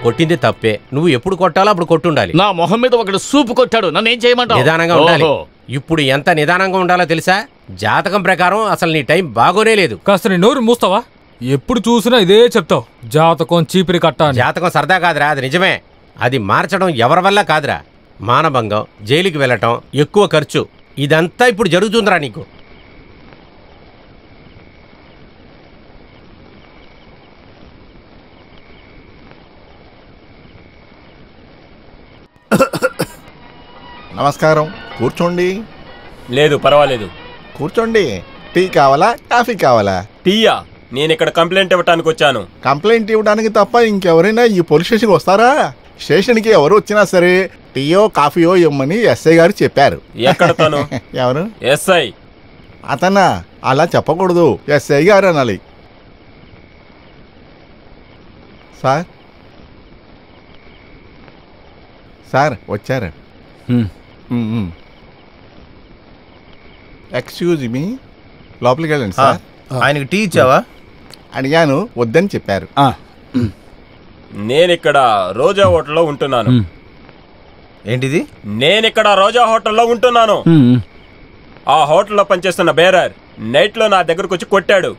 కొట్టింది తప్పే. నువ్వు ఎప్పుడు కొట్టాలో అప్పుడు కొట్టుండాలి. నా మొహం మీద ఒకడు సూపు కొట్టాడు, నన్ను ఏం చేయమంటావు? నిదానంగా ఉండాలి. ఇప్పుడు ఎంత నిదానంగా ఉండాలో తెలుసా? జాతకం ప్రకారం అసలు నీ టైం బాగోనే లేదు. కాస్త నీ నోరు మూస్తావా? ఎప్పుడు చూసినా ఇదే చెప్తావు, జాతకం చీపిరి కట్ట. జాతకం సరదా కాదురా, అది నిజమే. అది మార్చడం ఎవరి వల్ల కాదురా. మానభంగం, జైలుకి వెళ్ళటం, ఎక్కువ ఖర్చు, ఇదంతా ఇప్పుడు జరుగుతుందిరా నీకు. నమస్కారం, కూర్చోండి. లేదు పర్వాలేదు, కూర్చోండి. టీ కావాలా, కాఫీ కావాలా? టీయా? నేను ఇక్కడ కంప్లైంట్ ఇవ్వడానికి వచ్చాను. కంప్లైంట్ ఇవ్వడానికి తప్ప ఇంకెవరైనా ఈ పోలీస్ స్టేషన్కి వస్తారా? స్టేషన్కి ఎవరు వచ్చినా సరే టీయో కాఫీయో ఇవ్వమని ఎస్ఐ గారు చెప్పారు. ఎక్కడ తను? ఎవరు? ఎస్ఐ. అతనా? అలా చెప్పకూడదు, ఎస్ఐ గారు అనాలి. సార్ సార్ వచ్చారు. ఎక్స్క్యూజ్ మీ, లోపలికి వెళ్ళండి సార్. ఆయనకి టీ ఇచ్చావా? అడిగాను, వద్దని చెప్పారు. నేనిక్కడ రోజా హోటల్లో ఉంటున్నాను. ఏంటిది? నేనిక్కడ రోజా హోటల్లో ఉంటున్నాను. ఆ హోటల్లో పనిచేస్తున్న బేరర్ నైట్లో నా దగ్గరకు వచ్చి కొట్టాడు.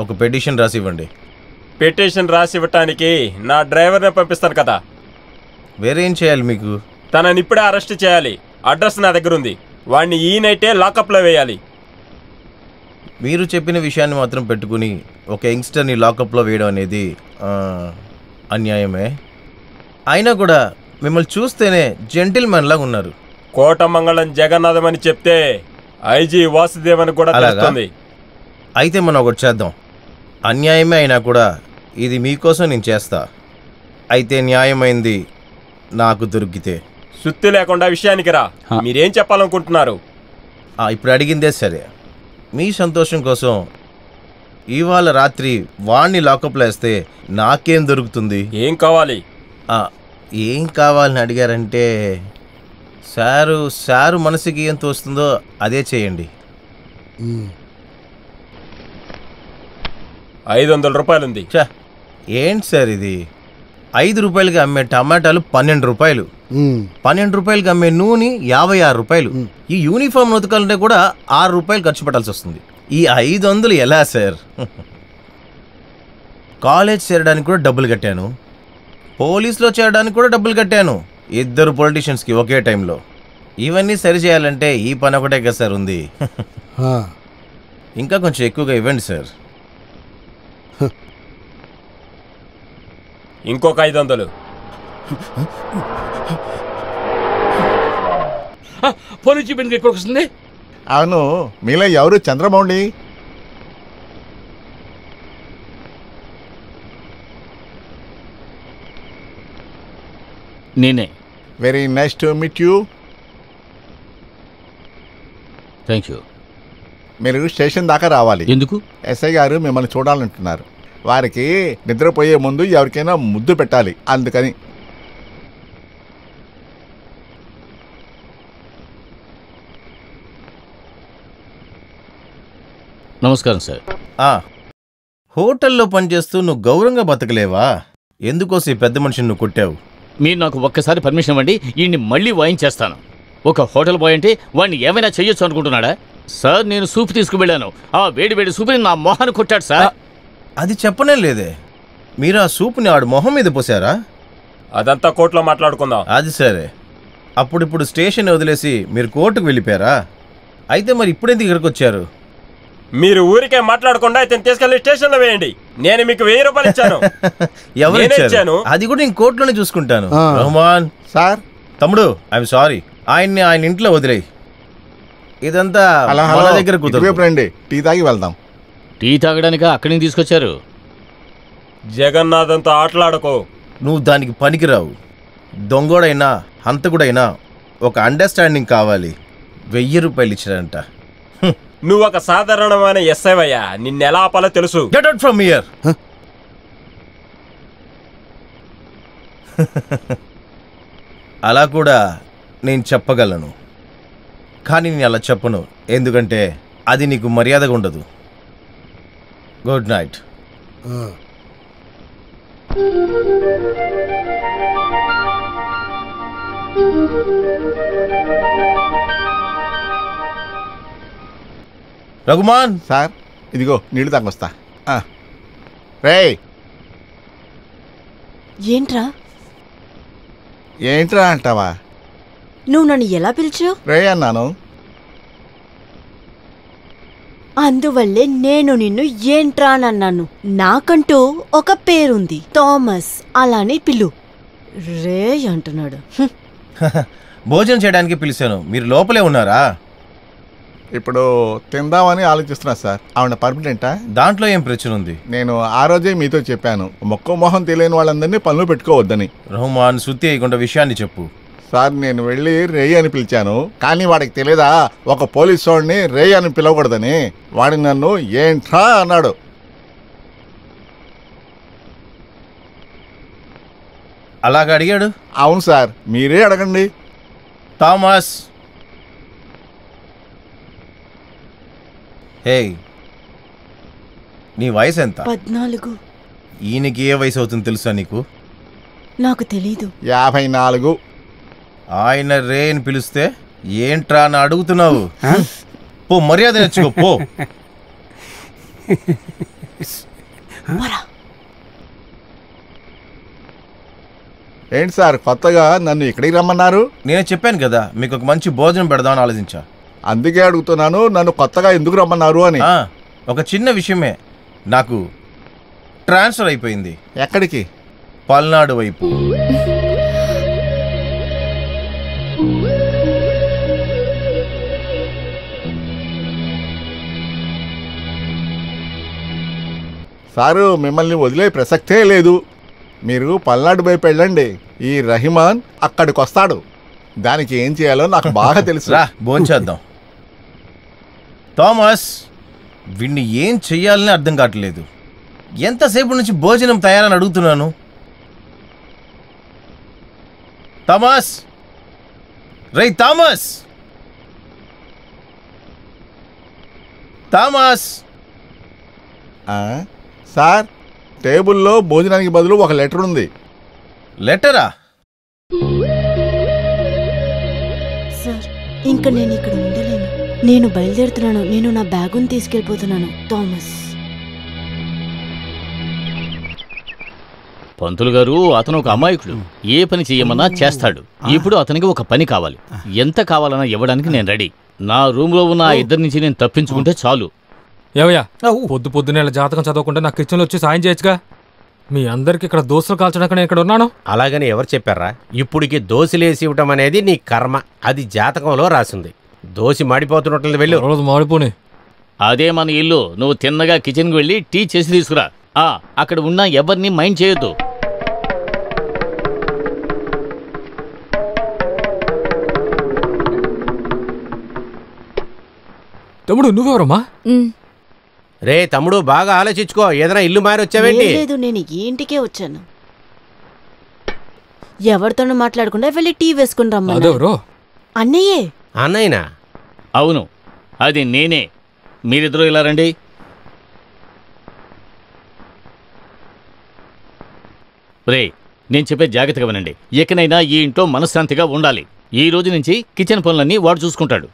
ఒక పిటిషన్ రాసి ఇవ్వండి. పిటిషన్ రాసి ఇవ్వటానికి నా డ్రైవర్ని పంపిస్తాను కదా. వేరేం చేయాలి మీకు? తనని ఇప్పుడే అరెస్ట్ చేయాలి. అడ్రస్ నా దగ్గర ఉంది. వాడిని ఈ నైటే లాకప్లో వేయాలి. మీరు చెప్పిన విషయాన్ని మాత్రం పెట్టుకుని ఒక యంగ్స్టర్ని లాకప్లో వేయడం అనేది అన్యాయమే. అయినా కూడా మిమ్మల్ని చూస్తేనే జెంటిల్మెన్ లాగా ఉన్నారు. కోటమంగళం జగన్నాథం అని చెప్తే ఐజీ వాసుదేవన్ కూడా తెలుస్తుంది. అయితే మనం ఒకటి చేద్దాం. అన్యాయమే అయినా కూడా ఇది మీకోసం నేను చేస్తా. అయితే న్యాయమైంది నాకు దొరికితే. సుత్తి లేకుండా విషయానికి రా. మీరేం చెప్పాలనుకుంటున్నారు? ఇప్పుడు అడిగిందే సరే. మీ సంతోషం కోసం ఇవాళ రాత్రి వాణ్ణి లాకప్లో వేస్తే నాకేం దొరుకుతుంది? ఏం కావాలి? ఏం కావాలని అడిగారంటే సారు మనసుకి ఏం తోస్తుందో అదే చేయండి. 500 రూపాయలుంది. ఏంటి సార్ ఇది? 5 రూపాయలకి అమ్మే టమాటాలు 12 రూపాయలు, 12 రూపాయలకి అమ్మే నూనె 56 రూపాయలు. ఈ యూనిఫామ్ ఉతకాలంటే కూడా 6 రూపాయలు ఖర్చు పెట్టాల్సి వస్తుంది. ఈ 500 ఎలా సార్? కాలేజ్ చేరడానికి కూడా డబ్బులు కట్టాను, పోలీసులో చేరడానికి కూడా డబ్బులు కట్టాను, 2 పొలిటీషియన్స్కి ఒకే టైంలో. ఇవన్నీ సరి చేయాలంటే ఈ పని ఒకటే కదా సార్ ఉంది. ఇంకా కొంచెం ఎక్కువగా ఇవ్వండి సార్. ఇంకొక 500. ఫోన్ ఇచ్చి ఎక్కడికి వస్తుంది? అవును, మీలో ఎవరు చంద్రమౌళి? నేనే. Very nice to meet you. Thank you. మీరు స్టేషన్ దాకా రావాలి. ఎందుకు? ఎస్ఐ గారు మిమ్మల్ని చూడాలంటున్నారు. వారికి నిద్రపోయే ముందు ఎవరికైనా ముద్దు పెట్టాలి, అందుకని. నమస్కారం సార్. హోటల్లో పనిచేస్తూ నువ్వు గౌరవంగా బతకలేవా? ఎందుకోసం ఈ పెద్ద మనిషిని నువ్వు కొట్టావు? మీరు నాకు ఒక్కసారి పర్మిషన్ ఇవ్వండి, ఈయన్ని మళ్ళీ వాయించేస్తాను. ఒక హోటల్ బాయ్ అంటే వాడిని ఏమైనా చెయ్యొచ్చు అనుకుంటున్నాడా? సార్, నేను సూప్ తీసుకువెళ్ళాను. ఆ వేడి వేడి సూపుని నా మొహాన్ని కొట్టాడు సార్. అది చెప్పనే లేదే. మీరు ఆ సూప్ని ఆడు మొహం మీద పోసారా? అదంతా కోర్టులో మాట్లాడుకుందాం. అది సరే. అప్పుడిప్పుడు స్టేషన్ వదిలేసి మీరు కోర్టుకు వెళ్ళిపోయారా? అయితే మరి ఇప్పుడెందుకు ఇక్కడికి వచ్చారు? మీరు ఊరికే మాట్లాడకుండా ఇతను తీసుకెళ్లి స్టేషన్లో వేయండి. నేను మీకు 1000 రూపాయలు ఇచ్చాను. ఎవరు ఇచ్చాను? అది కూడా నేను కోర్టులోనే చూసుకుంటాను. రహమాన్ సార్. తమ్ముడు, ఐఎమ్ సారీ. ఆయన ఇంట్లో వదిలేయి. ఇదంతా మన దగ్గర కుదరదు. టీ తాగి వెళ్దాం. టీ తాగడానికి అక్కడి నుంచి తీసుకొచ్చారు. జగన్నాథంతో ఆటలాడుకో. నువ్వు దానికి పనికిరావు. దొంగోడైనా హంతకుడైనా ఒక అండర్స్టాండింగ్ కావాలి. 1000 రూపాయలు ఇచ్చారంట. నువ్వు ఒక సాధారణమైన ఎస్ఐవయ్యా. నిన్నెలా ఆపాలో తెలుసు. Get out from here. అలా కూడా నేను చెప్పగలను, కానీ నేను అలా చెప్పను. ఎందుకంటే అది నీకు మర్యాదగా ఉండదు. Good night. రఘుమాన్, సార్ ఇదిగో నీళ్లు తాగొస్తా. రేయ్ ఏంట్రా ఏంట్రా అంటావా? నువ్వు నన్ను ఎలా పిలిచావు? రే అన్నాను. అందువల్లే నేను నిన్ను ఏంట్రా అని అన్నాను. నాకంటూ ఒక పేరుంది, థామస్. అలానే పిలు. రే అంటున్నాడు. భోజనం చేయడానికి పిలిచాను, మీరు లోపలే ఉన్నారా? ఇప్పుడు తిందామని ఆలోచిస్తున్నా సార్. ఆవిడ పర్మనెంటా? దాంట్లో ఏం ప్రశ్న ఉంది? నేను ఆ రోజే మీతో చెప్పాను, మొక్క మొహం తెలియని వాళ్ళందరినీ పనులు పెట్టుకోవద్దని. రహమాన్, శుద్ధి అయ్యకుండా విషయాన్ని చెప్పు. సార్ నేను వెళ్ళి రేయ్ అని పిలిచాను, కానీ వాడికి తెలియదా ఒక పోలీసు వాడిని రేయ్ అని పిలవకూడదని. వాడి నన్ను ఏంట్రా అన్నాడు. అలాగ అడిగాడు? అవును సార్, మీరే అడగండి. థామస్. హే, నీ వయసు ఎంత? 14. ఈయనకి ఏ వయసు అవుతుంది తెలుసా నీకు? నాకు తెలీదు. 54. ఆయన రే అని పిలిస్తే ఏంట్రా అని అడుగుతున్నావు? పో, మర్యాద నేర్చుకో పో. ఏంటి సార్ కొత్తగా నన్ను ఇక్కడికి రమ్మన్నారు? నేను చెప్పాను కదా మీకు ఒక మంచి భోజనం పెడదామని ఆలోచించా. అందుకే అడుగుతున్నాను, నన్ను కొత్తగా ఎందుకు రమ్మన్నారు అని. ఒక చిన్న విషయమే, నాకు ట్రాన్స్ఫర్ అయిపోయింది. ఎక్కడికి? పల్నాడు వైపు. సారు మిమ్మల్ని వదిలే ప్రసక్తే లేదు. మీరు పల్నాడు వైపు వెళ్ళండి, ఈ రహిమాన్ అక్కడికి వస్తాడు. దానికి ఏం చేయాలో నాకు బాగా తెలుసు. రా భోంచేద్దాం. థామస్, వీడిని ఏం చెయ్యాలని అర్థం కావట్లేదు. ఎంతసేపు నుంచి భోజనం తయారని అడుగుతున్నాను. థామస్, రేయ్ థామస్, థామస్. సార్ టేబుల్లో భోజనానికి బదులు ఒక లెటర్ ఉంది. లెటరా? సార్ ఇంకా నేను ఇక్కడ ఉండలేను. నేను బయలుదేరుతున్నాను. నేను నా బ్యాగుని తీసుకెళ్ళిపోతున్నాను. థామస్. పంతులు గారు, అతను ఒక అమాయకుడు. ఏ పని చెయ్యమన్నా చేస్తాడు. ఇప్పుడు అతనికి ఒక పని కావాలి. ఎంత కావాలన్నా ఇవ్వడానికి నేను రెడీ. నా రూమ్లో ఉన్న ఆ ఇద్దరి నుంచి నేను తప్పించుకుంటే చాలు. ఏవయ్యా, పొద్దున్నే జాతకం చదవకుండా నా కిచెన్లో వచ్చి సాయం చేయొచ్చుగా. మీ అందరికి ఇక్కడ దోశలు కాల్చడానికి నేను ఇక్కడ ఉన్నాను. అలాగని ఎవరు చెప్పారా? ఇప్పుడికి దోశలేసి ఇవ్వటం అనేది నీ కర్మ. అది జాతకంలో రాసింది. దోశ మాడిపోతున్నట్లేదు, వెళ్ళు. రోజు మాడిపోని. అదే మన ఇల్లు. నువ్వు తిన్నగా కిచెన్కి వెళ్ళి టీ చేసి తీసుకురా. అక్కడ ఉన్న ఎవరిని మైండ్ చేయొద్దు. తమ్ముడు నువ్వెవరమ్మా? రే తమ్ముడు, బాగా ఆలోచించుకో. ఏదైనా ఇల్లు మారి వచ్చావేంటి? లేదు, నేను ఈ ఇంటికే వచ్చాను. ఎవరితోనూ మాట్లాడకుండా వెళ్ళి టీ వేసుకుని రమ్మన్నా. అదెవరో? అన్నయ్యే. అన్నయ్యనా? అవును, అది నేనే. మీరిద్దరూ ఇలా రండి. రే, నేను చెప్పే జాగ్రత్తగా వినండి. ఎక్కడైనా ఈ ఇంట్లో మనశ్శాంతిగా ఉండాలి. ఈ రోజు నుంచి కిచెన్ పనులన్నీ వాడు చూసుకుంటాడు.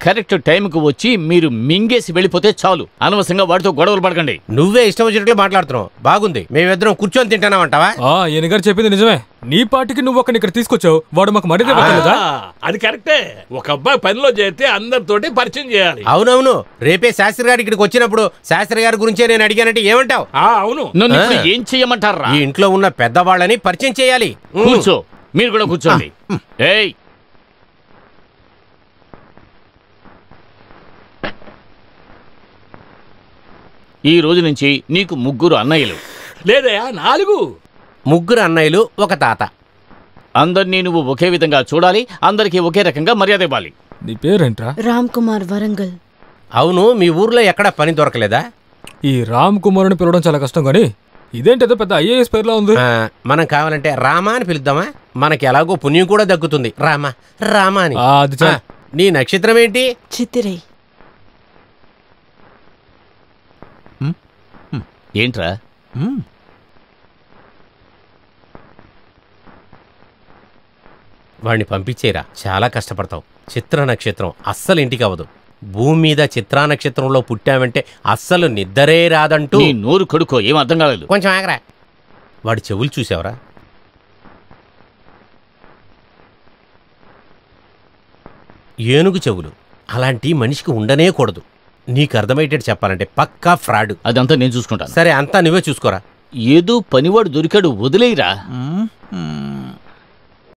కరెక్ట్ టైంకు వచ్చి మీరు మింగేసి వెళ్ళిపోతే చాలు. అనవసరంగా వాడితో గొడవలు పడకండి. నువ్వే ఇష్టం వచ్చినట్లు మాట్లాడుతున్నావు. బాగుంది, మేమిద్దరం కూర్చొని తింటానామంటావా? ఎనగారు చెప్పింది నిజమే. నీ పార్టీకి నువ్వు ఒకరిని ఇక్కడ తీసుకొచ్చావు. వాడు మాకు మర్యాద పెట్టలేదా? అది కరెక్టే. ఒక అబ్బాయి పనిలో చేస్తే అందరితోటి పరిచయం చేయాలి. అవునవును. రేపే శాస్త్రి గారు ఇక్కడికి వచ్చినప్పుడు శాస్త్రి గారి గురించే నేను అడిగానంటే ఏమంటావు? అవును. నన్ను ఇప్పుడు ఏం చెయ్యమంటారా? ఈ ఇంట్లో ఉన్న పెద్దవాళ్ళని పరిచయం చేయాలి. కూర్చో, మీరు కూడా కూర్చోండి. ఏయ్, ఈ రోజు నుంచి నీకు 3 అన్నయ్యలు. లేదయా 4. 3 అన్నయ్యలు, ఒక తాత. అందరినీ నువ్వు ఒకే విధంగా చూడాలి. అందరికీ ఒకే రకంగా మర్యాద ఇవ్వాలి. నీ పేరేంట్రా? రామ్ కుమార్, వరంగల్. అవును, మీ ఊర్లో ఎక్కడ పని దొరకలేదా? ఈ రామ్ కుమార్ని పిలవడం చాలా కష్టం, కానీ ఇదేంటో పెద్ద ఐఏఎస్ పేరులా ఉంది. మనం కావాలంటే రామా అని పిలుద్దామా? మనకి ఎలాగో పుణ్యం కూడా దక్కుతుంది. రామా రామా అని. నీ నక్షత్రం ఏంటి? చిత్తిరై. ఏంట్రా? వాడిని పంపించేరా, చాలా కష్టపడతావు. చిత్ర నక్షత్రం అస్సలు ఇంటికి అవ్వదు. భూమి మీద చిత్రా నక్షత్రంలో పుట్టావంటే అస్సలు నిద్రే రాదంటూ. నీ నోరు కొడుకో, ఏం అర్థం కాలేదు. కొంచెం ఆగరా. వాడి చెవులు చూసావరా? ఏనుగు చెవులు. అలాంటి మనిషికి ఉండనే కూడదు. నీకు అర్థమయ్యేటట్టు చెప్పాలంటే పక్కా ఫ్రాడ్. అదంతా నేను చూసుకుంటాను. సరే, అంతా నువ్వే చూసుకోరా. ఏదో పనివాడు దొరికాడు, వదిలేయరా.